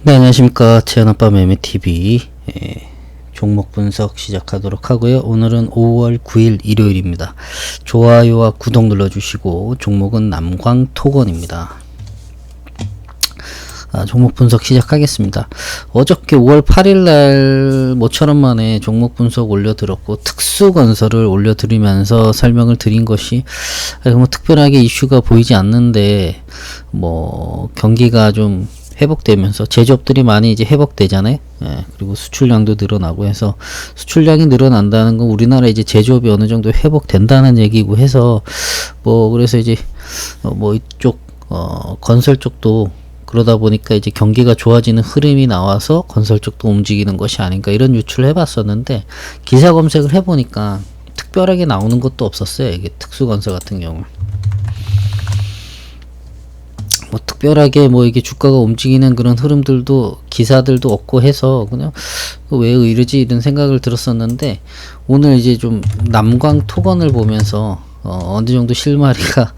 네, 안녕하십니까. 채연아빠 매매TV 종목 분석 시작하도록 하고요. 오늘은 5월 9일 일요일입니다. 좋아요와 구독 눌러주시고 종목은 남광토건입니다. 종목 분석 시작하겠습니다. 어저께 5월 8일날 모처럼 만에 종목 분석 올려드렸고 특수건설을 올려드리면서 설명을 드린 것이 뭐 특별하게 이슈가 보이지 않는데 뭐 경기가 좀 회복되면서 제조업들이 많이 이제 회복되잖아요. 예, 그리고 수출량도 늘어나고 해서 수출량이 늘어난다는 건 우리나라 이제 제조업이 어느 정도 회복된다는 얘기고 해서 뭐 그래서 이제 뭐 이쪽 건설 쪽도 그러다 보니까 이제 경기가 좋아지는 흐름이 나와서 건설 쪽도 움직이는 것이 아닌가 이런 유추를 해봤었는데 기사 검색을 해보니까 특별하게 나오는 것도 없었어요. 이게 특수건설 같은 경우. 뭐 특별하게 뭐 이게 주가가 움직이는 그런 흐름들도 기사들도 없고 해서 그냥 왜 이러지 이런 생각을 들었었는데 오늘 이제 좀 남광토건을 보면서 어느 정도 실마리가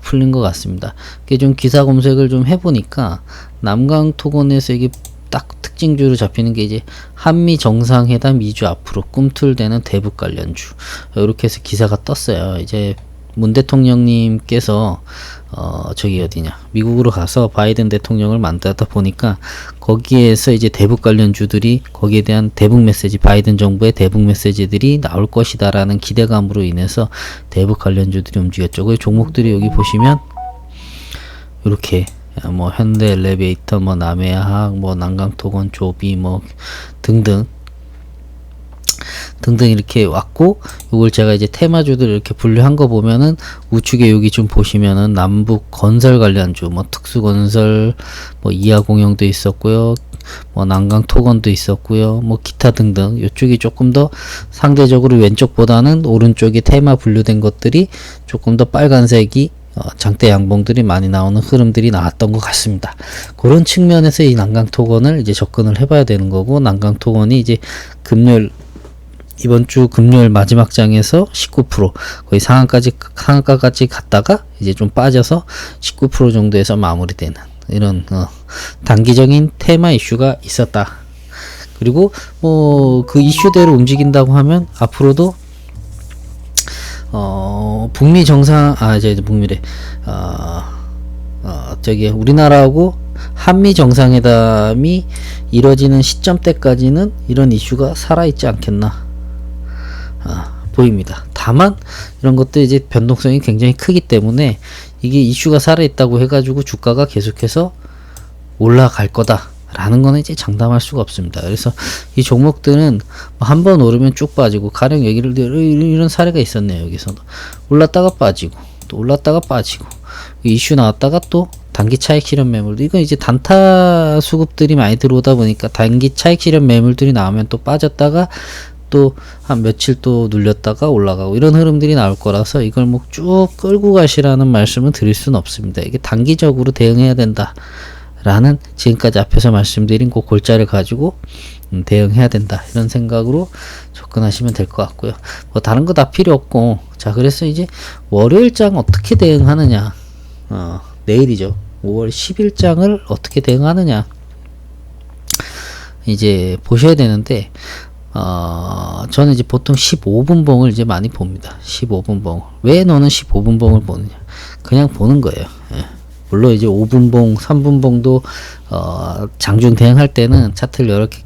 풀린 것 같습니다. 이게 좀 기사 검색을 좀 해보니까 남광토건에서 이게 딱 특징주로 잡히는 게 이제 한미 정상회담 2주 앞으로 꿈틀대는 대북 관련주 이렇게 해서 기사가 떴어요. 이제 문 대통령님께서 저기 어디냐 미국으로 가서 바이든 대통령을 만나다 보니까 거기에서 이제 대북 관련주들이 거기에 대한 대북 메시지 바이든 정부의 대북 메시지들이 나올 것이다 라는 기대감으로 인해서 대북 관련주들이 움직였죠. 그 종목들이 여기 보시면 이렇게 뭐 현대 엘리베이터 뭐 남해화학 뭐 남강토건 조비 뭐 등등 이렇게 왔고 요걸 제가 이제 테마주들 이렇게 분류한 거 보면은 우측에 여기 좀 보시면은 남북 건설 관련주 뭐 특수건설 뭐 이하공영도 있었고요. 뭐 남강토건도 있었고요. 뭐 기타 등등 요쪽이 조금 더 상대적으로 왼쪽보다는 오른쪽에 테마 분류된 것들이 조금 더 빨간색이 장대 양봉들이 많이 나오는 흐름들이 나왔던 것 같습니다. 그런 측면에서 이 남강토건을 이제 접근을 해봐야 되는 거고 남강토건이 이제 금요일 이번 주 금요일 마지막 장에서 19% 거의 상한가까지 갔다가 이제 좀 빠져서 19% 정도에서 마무리되는 이런 단기적인 테마 이슈가 있었다. 그리고 뭐 그 이슈대로 움직인다고 하면 앞으로도 북미 정상 이제 북미래 저기 우리나라하고 한미 정상회담이 이뤄지는 시점대까지는 이런 이슈가 살아있지 않겠나 보입니다. 다만 이런 것도 이제 변동성이 굉장히 크기 때문에 이게 이슈가 살아있다고 해가지고 주가가 계속해서 올라갈 거다 라는 거는 이제 장담할 수가 없습니다. 그래서 이 종목들은 한번 오르면 쭉 빠지고 가령 얘기를 이런 사례가 있었네요. 여기서도 올랐다가 빠지고 또 올랐다가 빠지고 이슈 나왔다가 또 단기 차익 실현 매물도 이건 이제 단타 수급들이 많이 들어오다 보니까 단기 차익 실현 매물들이 나오면 또 빠졌다가 또 한 며칠 또 눌렸다가 올라가고 이런 흐름들이 나올 거라서 이걸 뭐 쭉 끌고 가시라는 말씀은 드릴 수는 없습니다. 이게 단기적으로 대응해야 된다 라는 지금까지 앞에서 말씀드린 그 골자를 가지고 대응해야 된다 이런 생각으로 접근하시면 될 것 같고요. 뭐 다른 거 다 필요 없고 자 그래서 이제 월요일장 어떻게 대응하느냐 내일이죠. 5월 10일장을 어떻게 대응하느냐 이제 보셔야 되는데 저는 이제 보통 15분 봉을 이제 많이 봅니다. 15분 봉. 왜 너는 15분 봉을 보느냐? 그냥 보는 거예요. 예. 물론 이제 5분 봉, 3분 봉도 장중 대응할 때는 차트를 여러 개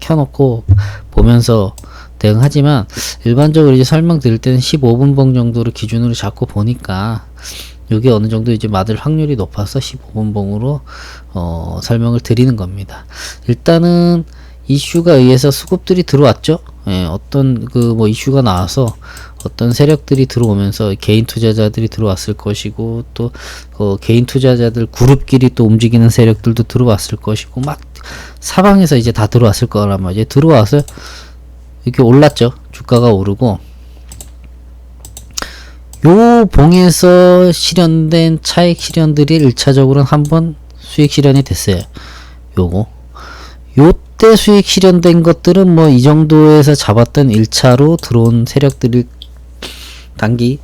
켜놓고 보면서 대응하지만 일반적으로 이제 설명드릴 때는 15분 봉 정도를 기준으로 잡고 보니까 여기 어느 정도 이제 맞을 확률이 높아서 15분 봉으로 설명을 드리는 겁니다. 일단은 이슈가 의해서 수급들이 들어왔죠. 예, 어떤 그 뭐 이슈가 나와서 어떤 세력들이 들어오면서 개인 투자자들이 들어왔을 것이고 또 개인 투자자들 그룹끼리 또 움직이는 세력들도 들어왔을 것이고 막 사방에서 이제 다 들어왔을 거란 말이에요. 들어와서 이렇게 올랐죠. 주가가 오르고 요 봉에서 실현된 차익 실현들이 1차적으로는 한번 수익 실현이 됐어요. 요때 수익 실현된 것들은 뭐 이 정도에서 잡았던 1차로 들어온 세력들이 단기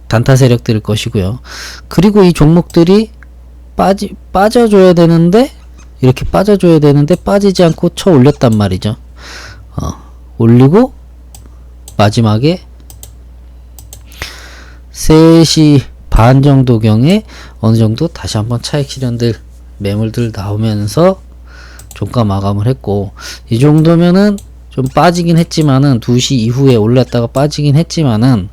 단타 세력들일 것이고요. 그리고 이 종목들이 빠져줘야 되는데 이렇게 빠져줘야 되는데 빠지지 않고 쳐 올렸단 말이죠. 올리고 마지막에 3시 반 정도 경에 어느 정도 다시 한번 차익 실현들 매물들 나오면서 종가 마감을 했고, 이 정도면은 좀 빠지긴 했지만은 2시 이후에 올랐다가 빠지긴 했지만은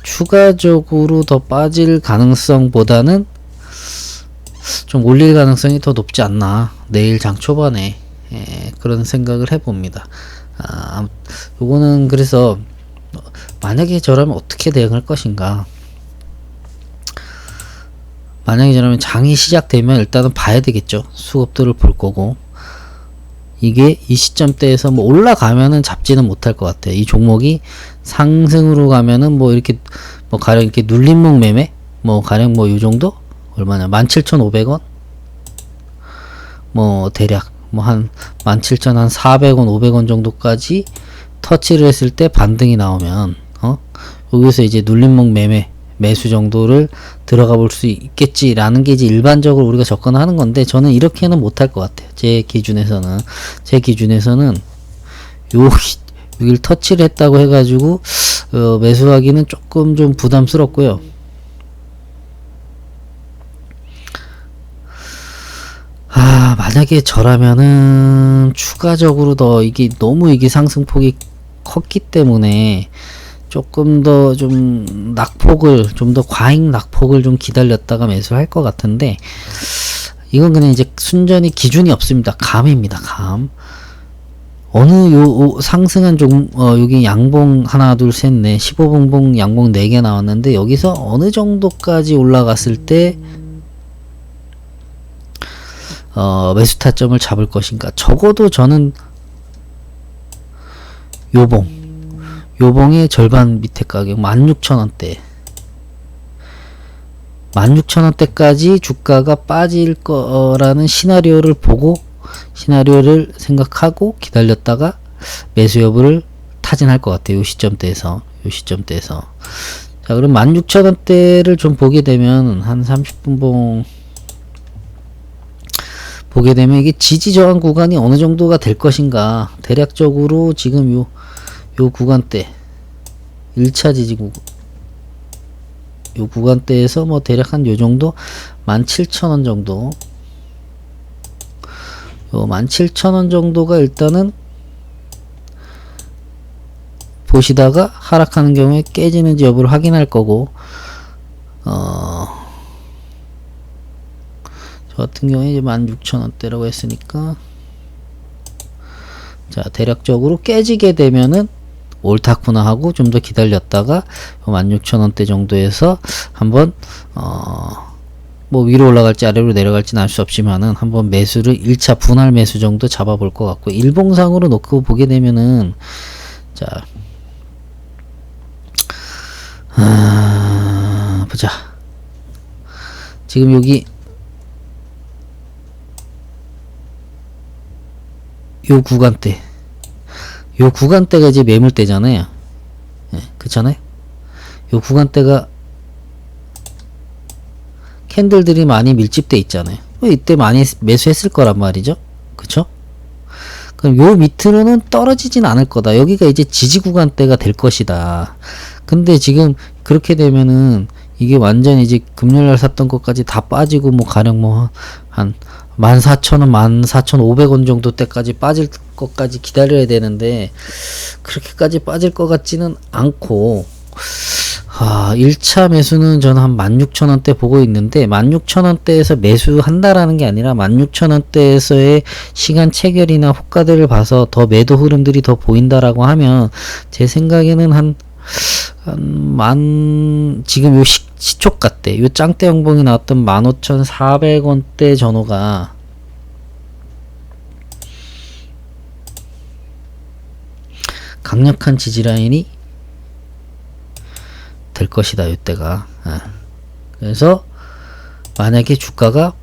추가적으로 더 빠질 가능성보다는 좀 올릴 가능성이 더 높지 않나, 내일 장 초반에 그런 생각을 해봅니다. 요거는 그래서 만약에 저라면 어떻게 대응할 것인가. 만약에 저라면 장이 시작되면 일단은 봐야 되겠죠. 수급들을 볼 거고, 이게 이 시점대에서 뭐 올라가면은 잡지는 못할 것 같아요. 이 종목이 상승으로 가면은 뭐 이렇게 뭐 가령 이렇게 눌림목 매매 뭐 가령 뭐 요 정도 얼마냐 17,500원 뭐 대략 뭐 한 17,400원 500원 정도까지 터치를 했을 때 반등이 나오면 여기서 이제 눌림목 매매 매수 정도를 들어가 볼 수 있겠지라는 게 이제 일반적으로 우리가 접근하는 건데, 저는 이렇게는 못할 것 같아요. 제 기준에서는 여기를 터치를 했다고 해가지고 매수하기는 조금 좀 부담스럽고요. 만약에 저라면은 추가적으로 더 이게 너무 이게 상승폭이 컸기 때문에 조금 더 좀 낙폭을 좀 더 과잉 낙폭을 좀 기다렸다가 매수할 것 같은데, 이건 그냥 이제 순전히 기준이 없습니다. 감입니다. 감. 어느 상승한 여기 양봉 하나 둘 셋 넷 15봉봉 양봉 4개 나왔는데, 여기서 어느 정도까지 올라갔을 때 매수 타점을 잡을 것인가. 적어도 저는 요봉의 절반 밑에 가격 16,000원대 16,000원대까지 주가가 빠질 거라는 시나리오를 생각하고 기다렸다가 매수 여부를 타진할 것 같아요. 요 시점대에서. 자, 그럼 16,000원대를 좀 보게 되면 한 30분봉 보게 되면 이게 지지 저항 구간이 어느 정도가 될 것인가. 대략적으로 지금 요 구간대 1차 지지 요 구간대에서 뭐 대략 한 요 정도 17,000원 정도, 요 17,000원 정도가 일단은 보시다가 하락하는 경우에 깨지는지 여부를 확인할 거고, 저 같은 경우에 이제 16,000원대라고 했으니까, 자, 대략적으로 깨지게 되면은 옳다구나 하고 좀 더 기다렸다가 16,000원대 정도에서 한번 뭐 위로 올라갈지 아래로 내려갈지는 알 수 없지만은 한번 매수를 1차 분할 매수 정도 잡아볼 것 같고, 일봉상으로 놓고 보게 되면은, 자, 보자. 지금 여기 요 구간대가 이제 매물대잖아요. 그렇잖아요. 요 구간대가 캔들들이 많이 밀집돼 있잖아요. 이때 많이 매수했을 거란 말이죠. 그쵸? 그럼 요 밑으로는 떨어지진 않을 거다. 여기가 이제 지지 구간대가 될 것이다. 근데 지금 그렇게 되면은 이게 완전 이제 금요일날 샀던 것까지 다 빠지고 뭐 가령 뭐 한 14,000원, 14,500원 정도 때까지 빠질 것까지 기다려야 되는데, 그렇게까지 빠질 것 같지는 않고, 1차 매수는 저는 한 16,000원대 보고 있는데, 16,000원대에서 매수한다라는 게 아니라 16,000원대에서의 시간 체결이나 호가들을 봐서 더 매도 흐름들이 더 보인다라고 하면, 제 생각에는 지금 요 시초가 때, 요 짱대 영봉이 나왔던 15,400원대 전후가 강력한 지지라인이 될 것이다. 요때가. 그래서 만약에 주가가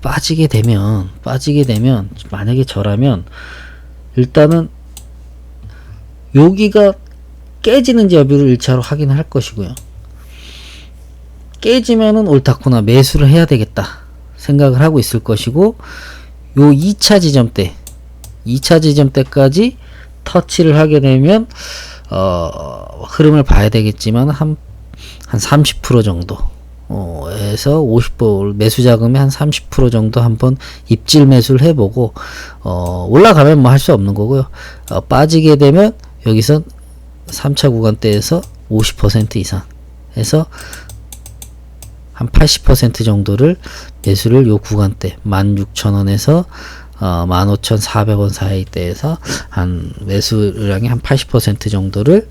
빠지게 되면 만약에 저라면 일단은 여기가 깨지는지 여부를 1차로 확인을 할 것이고요. 깨지면은 옳다구나 매수를 해야 되겠다 생각을 하고 있을 것이고, 요 2차 지점대까지 터치를 하게 되면 흐름을 봐야 되겠지만 한 30% 정도 에서 50% 매수 자금의 한 30% 정도 한번 입질 매수를 해보고, 올라가면 뭐 할 수 없는 거고요. 빠지게 되면 여기서 3차 구간대에서 50% 이상 해서 한 80% 정도를 매수를 요 구간대 16,000원에서 15,400원 사이대에서 한 매수량의 한 80% 정도를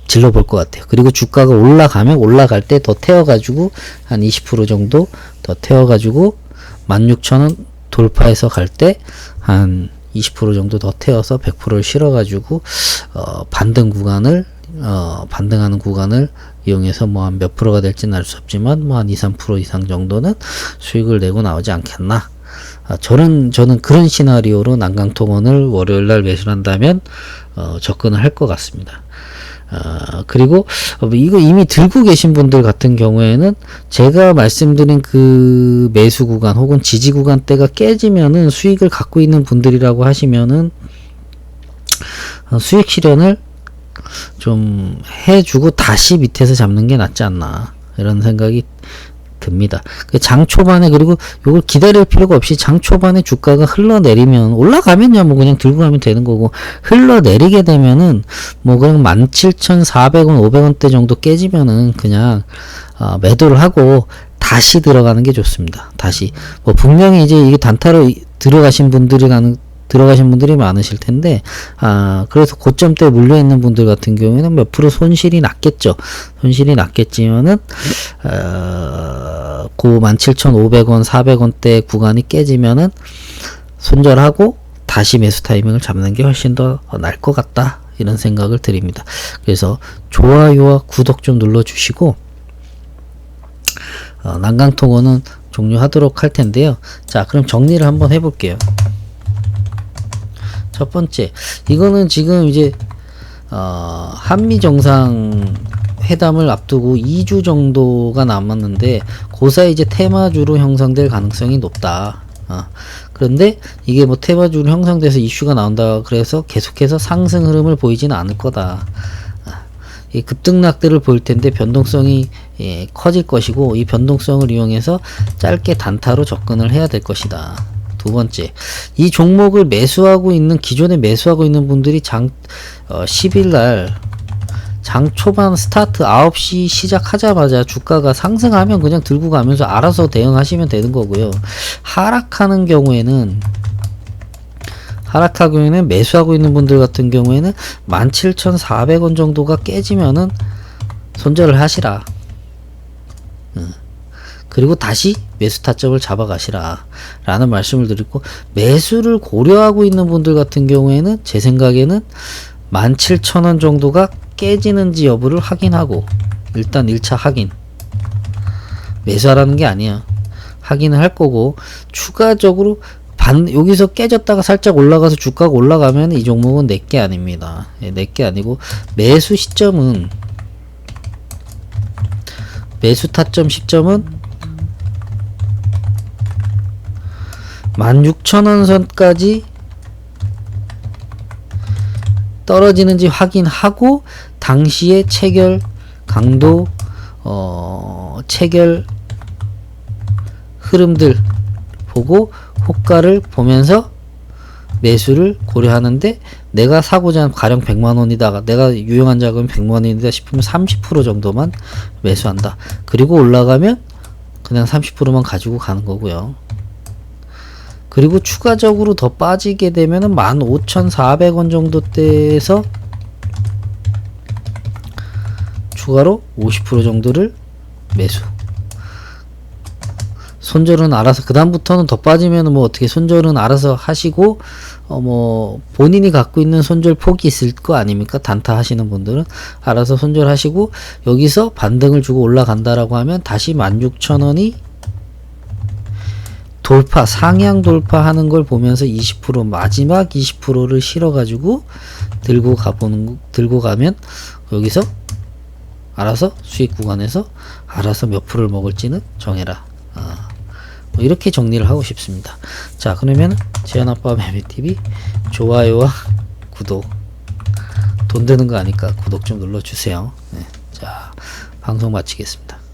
질러 볼 것 같아요. 그리고 주가가 올라가면 올라갈 때 더 태워가지고 한 20% 정도 더 태워가지고 16,000원 돌파해서 갈 때 한 20% 정도 더 태워서 100%를 실어가지고 반등하는 구간을 이용해서 뭐 한 몇 프로가 될지는 알 수 없지만 뭐 한 2, 3% 이상 정도는 수익을 내고 나오지 않겠나. 저는 그런 시나리오로 난강통원을 월요일 날 매수를 한다면 접근을 할 것 같습니다. 그리고 이거 이미 들고 계신 분들 같은 경우에는 제가 말씀드린 그 매수 구간 혹은 지지 구간대가 깨지면은 수익을 갖고 있는 분들이라고 하시면은 수익 실현을 좀 해주고 다시 밑에서 잡는 게 낫지 않나 이런 생각이 듭니다. 장 초반에, 그리고 요걸 기다릴 필요가 없이 장 초반에 주가가 흘러내리면 올라가면요 뭐 그냥 들고 가면 되는 거고, 흘러내리게 되면은 뭐 그냥 17,400원 500원대 정도 깨지면은 그냥 매도를 하고 다시 들어가는 게 좋습니다. 다시 뭐 분명히 이제 이게 단타로 들어가신 분들이 많으실 텐데, 그래서 고점대에 물려있는 분들 같은 경우에는 몇 프로 손실이 났겠죠. 손실이 났겠지만은, 그 17,500원, 400원대 구간이 깨지면은 손절하고 다시 매수 타이밍을 잡는 게 훨씬 더 나을 것 같다. 이런 생각을 드립니다. 그래서 좋아요와 구독 좀 눌러주시고, 난강통원은 종료하도록 할 텐데요. 자, 그럼 정리를 한번 해볼게요. 첫 번째, 이거는 지금 이제 한미 정상 회담을 앞두고 2주 정도가 남았는데 그 사이 이제 테마주로 형성될 가능성이 높다. 그런데 이게 뭐 테마주로 형성돼서 이슈가 나온다 그래서 계속해서 상승 흐름을 보이지는 않을 거다. 이 급등락들을 보일 텐데 변동성이 커질 것이고, 이 변동성을 이용해서 짧게 단타로 접근을 해야 될 것이다. 두 번째, 이 종목을 기존에 매수하고 있는 분들이 10일 날 장 초반 스타트 9시 시작하자마자 주가가 상승하면 그냥 들고 가면서 알아서 대응하시면 되는 거고요. 하락하는 경우에는 매수하고 있는 분들 같은 경우에는 17,400원 정도가 깨지면은 손절을 하시라. 그리고 다시 매수 타점을 잡아가시라 라는 말씀을 드리고, 매수를 고려하고 있는 분들 같은 경우에는 제 생각에는 17,000원 정도가 깨지는지 여부를 확인하고, 일단 1차 확인, 매수하라는 게 아니야, 확인을 할 거고, 추가적으로 여기서 깨졌다가 살짝 올라가서 주가가 올라가면 이 종목은 내게 아닙니다. 내게 아니고, 매수 타점 시점은 16,000원 선까지 떨어지는지 확인하고, 당시의 체결 강도, 체결 흐름들 보고 호가를 보면서 매수를 고려하는데, 내가 사고자 하는 가령 100만원이다가 내가 유용한 자금이 100만원이다 싶으면 30% 정도만 매수한다. 그리고 올라가면 그냥 30%만 가지고 가는 거고요. 그리고 추가적으로 더 빠지게 되면은 15,400원 정도대에서 추가로 50% 정도를 매수. 손절은 알아서, 그 다음부터는 더 빠지면 뭐 어떻게 손절은 알아서 하시고, 뭐 본인이 갖고 있는 손절 폭이 있을 거 아닙니까? 단타 하시는 분들은 알아서 손절하시고, 여기서 반등을 주고 올라간다라고 하면 다시 16,000원이 상향 돌파하는 걸 보면서 20% 마지막 20%를 실어가지고 들고 가면 여기서 알아서 수익 구간에서 알아서 몇 프로를 먹을지는 정해라. 뭐 이렇게 정리를 하고 싶습니다. 자, 그러면 재현아빠 매매TV 좋아요와 구독, 돈 드는 거 아니까 구독 좀 눌러주세요. 네, 자, 방송 마치겠습니다.